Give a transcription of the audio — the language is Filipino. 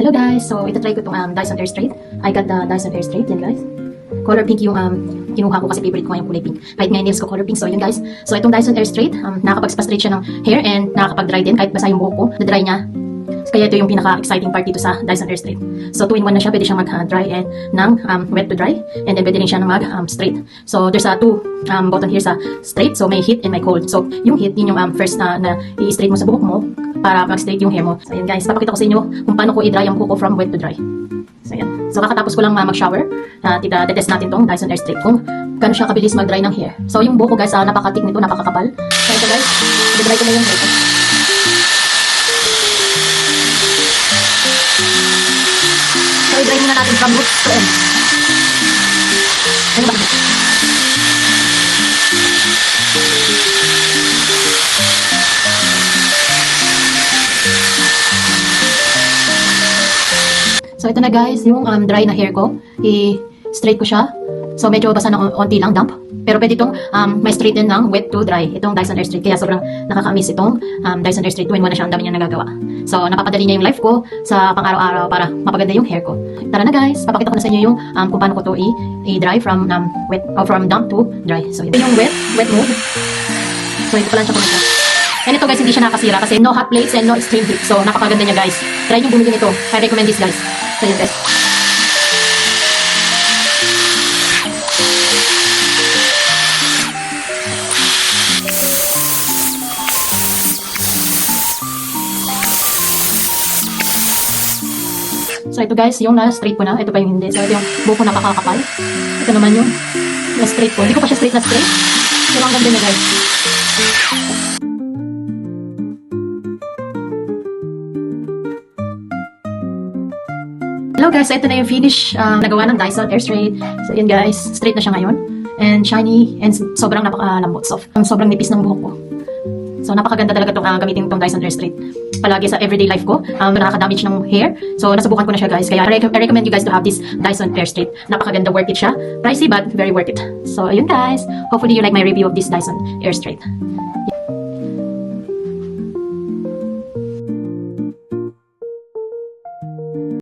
Hello guys! So, ito-try ko itong Dyson Air Straight. I got the Dyson Air Straight. Yan guys. Color pink yung kinuha ko kasi favorite ko yung kulay pink. Kahit nga nails ko color pink. So, yun guys. So, itong Dyson Air Straight, nakakapag-spa-straight siya ng hair and nakakapag-dry din kahit basa yung buhok ko. Na-dry niya. So, kaya ito yung pinaka-exciting part dito sa Dyson Air Straight. So, 2-in-1 na siya. Pwede siyang mag-dry and ng wet to dry. And then, pwede rin siya mag-straight. So, there's a two button here sa straight. So, may heat and may cold. So, yung heat, yun yung first na i-straight mo sa buhok mo para mag-straight yung hair mo. So, ayan guys. Papakita ko sa inyo kung paano ko i-dry ang buhok ko from wet to dry. So, ayan. So, kakatapos ko lang mag-shower. Titest natin tong Dyson Air Straight kung gaano siya kabilis mag-dry ng hair. So, yung buhok ko guys, napaka-thick nito, napakakapal. So, ito guys, i-dry ko na yung hair ko. So, i-dry muna natin from roots to end. Ano ba? So, ito na guys, yung dry na hair ko. I-straight ko siya. So, medyo basa ng onti lang, damp. Pero pwede itong may straight din ng wet to dry. Itong Dyson Air Straight. Kaya sobrang nakaka-miss itong Dyson Air Straight. 2-in-1 na siya. Ang dami niya nagagawa. So, napapadali niya yung life ko sa pang-araw-araw para mapaganda yung hair ko. Tara na guys, papakita ko na sa inyo yung kung paano ko to i-dry from wet or from damp to dry. So, ito yung wet mode. So, ito pala siya kumita. And ito guys, hindi siya nakasira kasi no hot plates and no extreme heat. So, napakaganda niya guys. Try nyo bumili nito. I recommend this guys. So, yun guys. So, ito guys, yung na-straight ko na. Ito pa yung hindi. So, ito yung buhok ko napakakapal. Ito naman yung na-straight ko. Hindi ko pa siya straight na straight. Pero ang ganda niya guys. Hello guys, so ito na yung finish nagawa ng Dyson Air Straight. So yun guys, straight na siya ngayon. And shiny and sobrang napakalambot. Sobrang nipis ng buhok ko. So napakaganda talaga itong gamitin itong Dyson Air Straight. Palagi sa everyday life ko, nakaka-damage ng hair. So nasubukan ko na siya guys. Kaya I recommend you guys to have this Dyson Air Straight. Napakaganda, worth it siya. Pricey but very worth it. So ayun guys, hopefully you like my review of this Dyson Air Straight.